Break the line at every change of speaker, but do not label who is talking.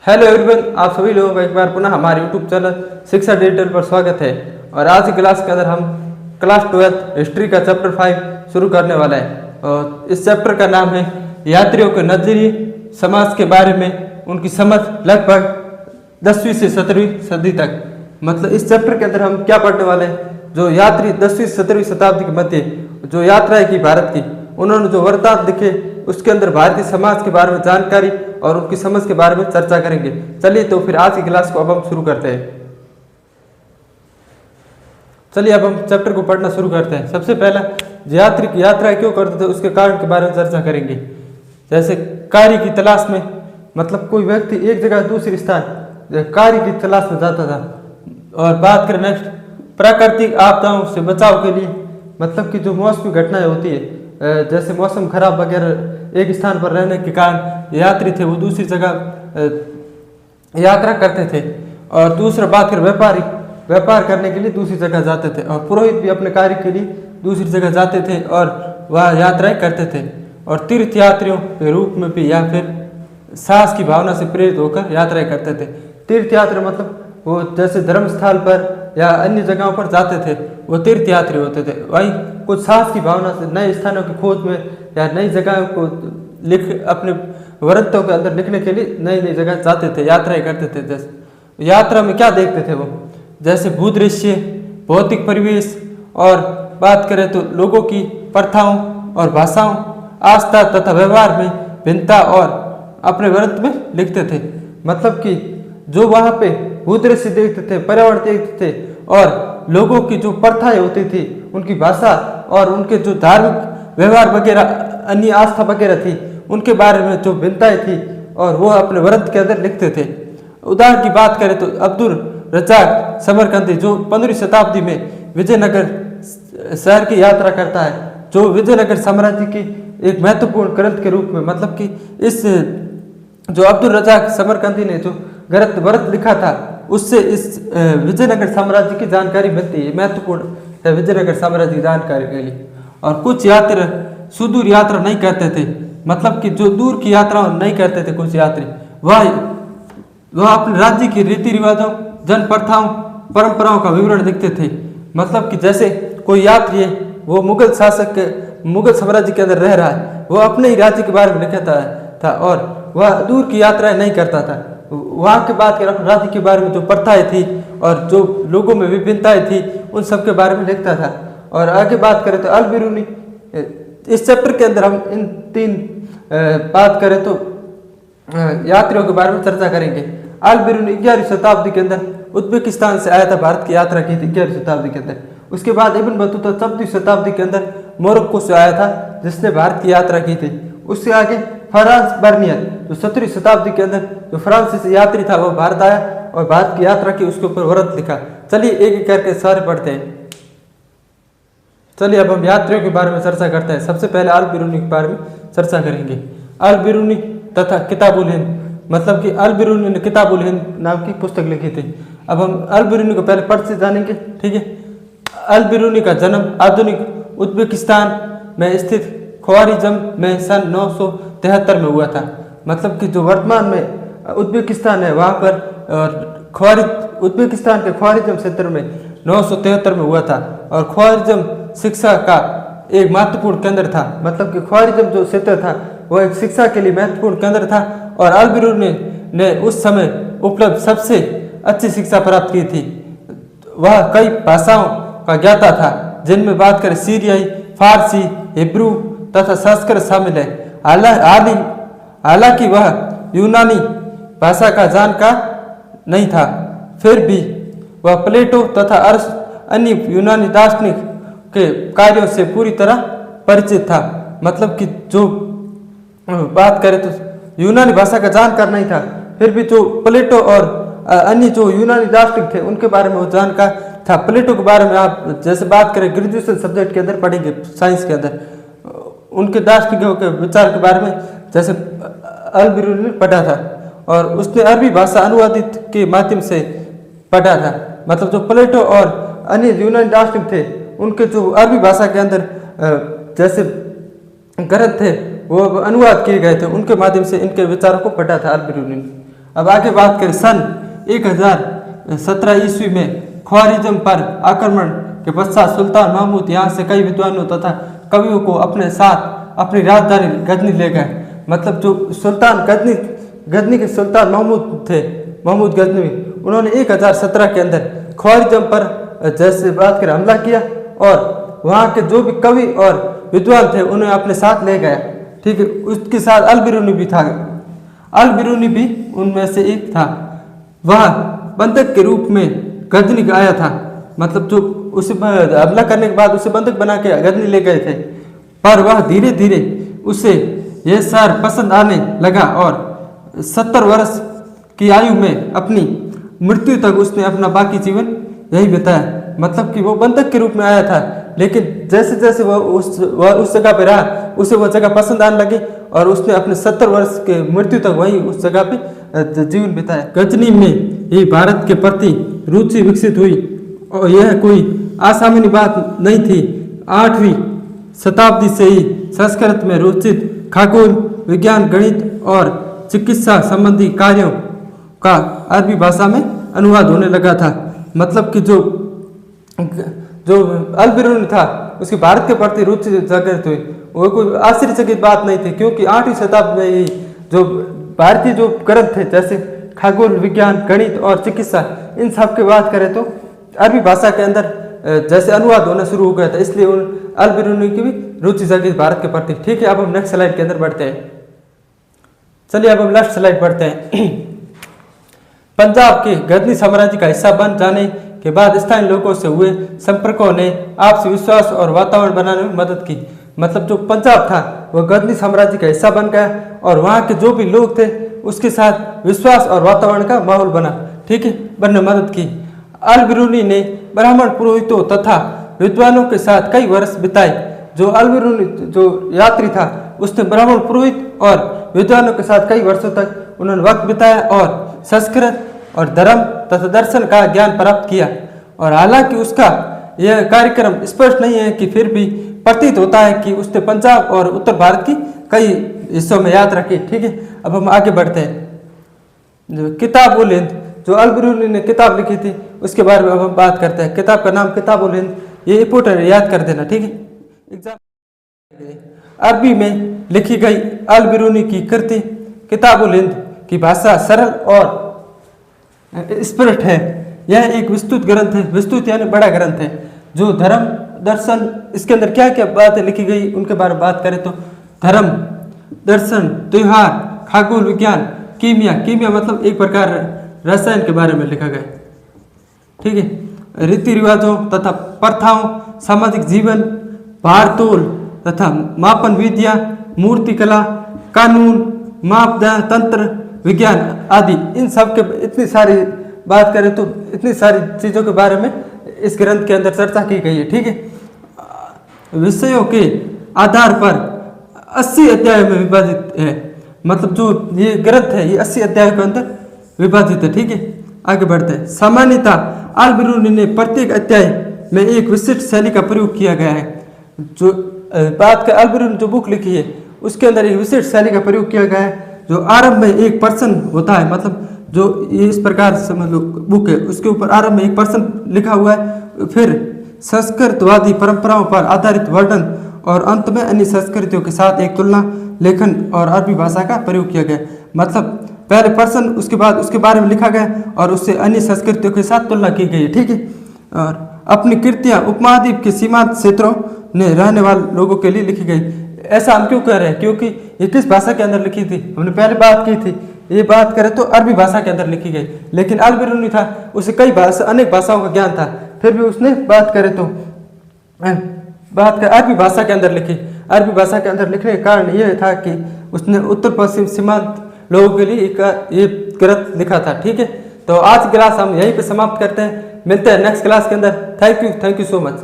Hello everyone, आप सभी लोगों का एक बार पुनः हमारे यूट्यूब चैनल शिक्षा डिजिटल पर स्वागत है। और आज की क्लास के अंदर हम क्लास 12 हिस्ट्री का चैप्टर 5 शुरू करने वाला है। और इस चैप्टर का नाम है यात्रियों के नजरिए समाज के बारे में उनकी समझ लगभग 10वीं से 17वीं सदी तक। मतलब इस चैप्टर के अंदर हम क्या पढ़ने वाले हैं, जो यात्री 10वीं से 17वीं शताब्दी के मध्य जो यात्राएं की भारत की, उन्होंने जो वृत्तांत दिखे उसके अंदर भारतीय समाज के बारे में जानकारी और उनकी समझ के बारे में चर्चा करेंगे। चलिए तो फिर आज की क्लास को अब हम शुरू करते हैं। चलिए अब हम चैप्टर को पढ़ना शुरू करते हैं। सबसे पहला, यात्री की यात्रा क्यों करते थे उसके कारण के बारे में चर्चा करेंगे। जैसे कार्य की तलाश में, मतलब कोई व्यक्ति एक जगह दूसरी स्थान कार्य की तलाश में जाता था। और बात करें नेक्स्ट, प्राकृतिक आपदाओं से बचाव के लिए, मतलब कि जो मौसमी घटनाएं होती है जैसे मौसम खराब वगैरह, एक स्थान पर रहने के कारण यात्री थे वो दूसरी जगह यात्रा करते थे। और दूसरा बात करें व्यापार करने के लिए दूसरी जगह जाते थे। और पुरोहित भी अपने कार्य के लिए दूसरी जगह जाते थे और वह यात्राएं करते थे। और तीर्थ यात्रियों के रूप में भी या फिर साहस की भावना से प्रेरित होकर यात्राएं करते थे। तीर्थ यात्री मतलब वो जैसे धर्म स्थल पर या अन्य जगहों पर जाते थे, वो तीर्थ यात्री होते थे। वही कुछ साहस की भावना से नए स्थानों की खोज में या नई जगहों को अपने वृत्तों के अंदर लिखने के लिए नई नई जगह जाते थे, यात्राएं करते थे। जैसे यात्रा में क्या देखते थे वो, जैसे भूदृश्य, भौतिक परिवेश, और बात करें तो लोगों की प्रथाओं और भाषाओं, आस्था तथा व्यवहार में भिन्नता और अपने वृत्त में लिखते थे। मतलब कि जो वहाँ पे भूदृश्य देखते थे, पर्यावरण देखते थे, और लोगों की जो प्रथाएं होती थी, उनकी भाषा और उनके जो धार्मिक व्यवहार वगैरह, अन्य आस्था वगैरह थी, उनके बारे में जो भिन्नताएं थी और वो अपने वृत्त के अंदर लिखते थे। उदाहरण की बात करें तो अब्दुल रज़ाक समरकंदी जो 15वीं शताब्दी में विजयनगर शहर की यात्रा करता है, जो विजयनगर साम्राज्य की एक महत्वपूर्ण ग्रंथ के रूप में, मतलब कि इस जो अब्दुल रज़ाक समरकंदी ने जो ग्रंथ लिखा था, उससे इस विजयनगर साम्राज्य की जानकारी मिलती है। महत्वपूर्ण है विजयनगर साम्राज्य की जानकारी के लिए। और कुछ यात्री सुदूर यात्रा नहीं करते थे, मतलब कि जो दूर की यात्रा नहीं करते थे कुछ यात्री, वह अपने राज्य के रीति रिवाजों, जन प्रथाओं, परंपराओं का विवरण लिखते थे। मतलब कि जैसे कोई यात्री है, वो मुगल साम्राज्य के अंदर रह रहा है, वो अपने ही राज्य के बारे में लिखता था और वह दूर की यात्राएं नहीं करता था। वहाँ की बात करें अपने राज्य के बारे में जो प्रथाएं थी और जो लोगों में विभिन्नताएं थी, उन सब के बारे में लिखता था। और आगे बात करें तो अल बिरूनी, इस चैप्टर के अंदर हम इन तीन बात करें तो यात्रियों के बारे में चर्चा करेंगे। अल बिरूनी 11वीं शताब्दी के अंदर उज्बेकिस्तान से आया था, भारत की यात्रा की थी 11वीं शताब्दी के अंदर। उसके बाद इब्न बतूता 14वीं शताब्दी के अंदर मोरक्को से आया था, जिसने भारत की यात्रा की थी। उससे आगे फ्रांस बर्नियर जो 17वीं शताब्दी के अंदर जो फ्रांसीसी यात्री था, वो भारत आया और भारत की यात्रा की, उसके ऊपर वृत्त लिखा। चलिए एक एक करके सारे पढ़ते हैं। चलिए अब हम यात्रियों के बारे में चर्चा करते हैं। सबसे पहले अल बिरूनी के बारे में चर्चा करेंगे। अल बिरूनी तथा किताबुल हिंद, मतलब कि अल बिरूनी ने किताबुल हिंद नाम की पुस्तक लिखी थी। अब हम अल बिरूनी को पहले पढ़ से जानेंगे, ठीक है। अल बिरूनी का जन्म आधुनिक उज्बेकिस्तान में स्थित ख्वारिज़म में सन 973 में हुआ था। मतलब कि जो वर्तमान में उज्बेकिस्तान है, वहाँ पर उज्बेकिस्तान के ख्वारिज़म क्षेत्र में 973 में हुआ था। और ख्वारिज़म शिक्षा का एक महत्वपूर्ण केंद्र था। मतलब कि ख्वारिज़म जो क्षेत्र था वह एक शिक्षा के लिए महत्वपूर्ण केंद्र था। और अल बिरूनी ने उस समय उपलब्ध सबसे अच्छी शिक्षा प्राप्त की थी। वह कई भाषाओं का ज्ञाता था, जिनमें बात करें सीरियाई, फारसी, हिब्रू तथा संस्कृत शामिल है। हालांकि वह यूनानी भाषा का जानकार नहीं था, फिर भी वह प्लेटो तथा अन्य यूनानी दार्शनिक के कार्यों से पूरी तरह परिचित था। मतलब कि जो बात करें तो यूनानी भाषा का जानकार नहीं था, फिर भी जो प्लेटो और अन्य जो यूनानी दार्शनिक थे उनके बारे में वो जानकार था। प्लेटो के बारे में आप जैसे बात करें ग्रेजुएशन सब्जेक्ट के अंदर पढ़ेंगे, साइंस के अंदर, उनके दार्शनिकों के विचार के बारे में जैसे अल बिरूनी ने पढ़ा था। और उसने अरबी भाषा अनुवादित के माध्यम से पढ़ा था। मतलब जो प्लेटो और अन्य यूनानी दार्शनिक थे, उनके जो अरबी भाषा के अंदर जैसे ग्रंथ थे वो अनुवाद किए गए थे, उनके माध्यम से इनके विचारों को पढ़ा था अल बिरूनी ने। अब आगे बात करें सन 1017 ईस्वी में ख्वारिज्म पर आक्रमण के पश्चात सुल्तान महमूद यहाँ से कई विद्वानों तथा कवियों को अपने साथ अपनी राजधानी गजनी ले गए। मतलब जो सुल्तान गजनी के सुल्तान महमूद थे, महमूद गजनवी, उन्होंने 1017 के अंदर ख्वारिज्म पर जैसे बात कर हमला किया और वहाँ के जो भी कवि और विद्वान थे उन्हें अपने साथ ले गया। ठीक है, उसके साथ अल-बिरूनी भी था, अल-बिरूनी भी उनमें से एक था। वह बंधक के रूप में गजनी आया था, मतलब जो उसे हमला करने के बाद उसे बंधक बना के गजनी ले गए थे, पर वह धीरे धीरे उसे यह शहर पसंद आने लगा और 70 वर्ष की आयु में अपनी मृत्यु तक उसने अपना बाकी जीवन यही बिताया। मतलब कि वो बंधक के रूप में आया था, लेकिन जैसे जैसे वह उस जगह पे रहा, उसे वह जगह पसंद आने लगी और उसने अपने 70 वर्ष के मृत्यु तक वही उस जगह पे जीवन बिताया। गजनी में ही भारत के प्रति रुचि विकसित हुई और यह कोई असामान्य बात नहीं थी। 8वीं शताब्दी से ही संस्कृत में रोचित खगोल विज्ञान, गणित और चिकित्सा संबंधी कार्यों का अरबी भाषा में अनुवाद होने लगा था। मतलब कि जो अल-बिरूनी था उसकी भारत के प्रति रुचि जागृत हुई, वो कोई आश्चर्यचकित बात नहीं थी, क्योंकि 8वीं शताब्दी में ही जो भारतीय जो ग्रंथ थे जैसे खगोल विज्ञान, गणित और चिकित्सा, इन सब की बात करें तो अरबी भाषा के अंदर जैसे अनुवाद होना शुरू हो गया था, इसलिए उन अल-बिरूनी की भी रुचि जागृत भारत के प्रति। ठीक है, अब हम नेक्स्ट स्लाइड के अंदर बढ़ते हैं। चलिए अब हम लास्ट स्लाइड पढ़ते हैं। पंजाब के गजनी साम्राज्य का हिस्सा बन जाने के बाद स्थानीय लोगों से हुए संपर्कों ने आपसी विश्वास और वातावरण बनाने में मदद की। मतलब जो पंजाब था वह गजनी साम्राज्य का हिस्सा बन गया और वहाँ के जो भी लोग थे उसके साथ विश्वास और वातावरण का माहौल बना। ठीक है, बनने में मदद की। अल-बिरूनी ने ब्राह्मण पुरोहितों तथा विद्वानों के साथ कई वर्ष बिताए। जो अल-बिरूनी जो यात्री था उसने ब्राह्मण पुरोहित और विद्वानों के साथ कई वर्षों तक उन्होंने वक्त बिताया और संस्कृत और धर्म तथा दर्शन का ज्ञान प्राप्त किया। और हालांकि उसका यह कार्यक्रम स्पष्ट नहीं है कि फिर भी प्रतीत होता है कि उसने पंजाब और उत्तर भारत की कई हिस्सों में यात्रा की। ठीक है, अब हम आगे बढ़ते हैं। जो किताब-उल हिंद, जो अल-बिरूनी ने किताब लिखी थी उसके बारे में अब हम बात करते हैं। किताब का नाम किताब-उल हिंद, ये इंपोर्टेंट, याद कर देना। ठीक है, एग्जाम अरबी में लिखी गई अल-बिरूनी की कृति किताब-उल हिंद की भाषा सरल और स्पष्ट है। यह एक विस्तृत ग्रंथ है, विस्तृत यानी बड़ा ग्रंथ है, जो धर्म दर्शन, इसके अंदर क्या क्या बातें लिखी गई उनके बारे में बात करें तो धर्म, दर्शन, त्योहार, खगोल विज्ञान, कीमिया, कीमिया मतलब एक प्रकार रसायन के बारे में लिखा गया। ठीक है, रीति रिवाजों तथा प्रथाओं, सामाजिक जीवन, भारतोल तथा मापन विद्या, मूर्ति कला, कानून, मापदंड, तंत्र विज्ञान आदि, इन सब के इतनी सारी बात करें तो इतनी सारी चीज़ों के बारे में इस ग्रंथ के अंदर चर्चा की गई है। ठीक है, विषयों के आधार पर 80 अध्याय में विभाजित है। मतलब जो ये ग्रंथ है ये 80 अध्याय के अंदर विभाजित है। ठीक है, आगे बढ़ते हैं। सामान्यतः अल-बिरूनी ने प्रत्येक अध्याय में एक विशिष्ट शैली का प्रयोग किया गया है। जो बात का अल-बिरूनी जो बुक लिखी है उसके अंदर एक विशिष्ट शैली का प्रयोग किया गया है। जो आरंभ में एक पर्सन होता है, मतलब जो ये इस प्रकार समझ लो बुक है, उसके ऊपर आरंभ में एक पर्सन लिखा हुआ है, फिर संस्कृतवादी परंपराओं पर आधारित वर्णन और अंत में अन्य संस्कृतियों के साथ एक तुलना लेखन और अरबी भाषा का प्रयोग किया गया। मतलब पहले पर्सन, उसके बाद उसके बारे में लिखा गया और उससे अन्य संस्कृतियों के साथ तुलना की गई। ठीक है, और अपनी कृतियाँ उपमहाद्वीप के सीमांत क्षेत्रों में रहने वाले लोगों के लिए लिखी गई। ऐसा हम क्यों कह रहे हैं, क्योंकि ये किस भाषा के अंदर लिखी थी, हमने पहले बात की थी, ये बात करें तो अरबी भाषा के अंदर लिखी गई। लेकिन अल-बिरूनी था, उसे कई भाषा, अनेक भाषाओं का ज्ञान था, फिर भी उसने बात करें तो अरबी भाषा के अंदर लिखी। अरबी भाषा के अंदर लिखने का कारण यह था कि उसने उत्तर पश्चिम सीमांत लोगों के लिए ये ग्रंथ लिखा था। ठीक है, तो आज की क्लास हम यहीं पे समाप्त करते हैं, मिलते हैं नेक्स्ट क्लास के अंदर। Thank you so much.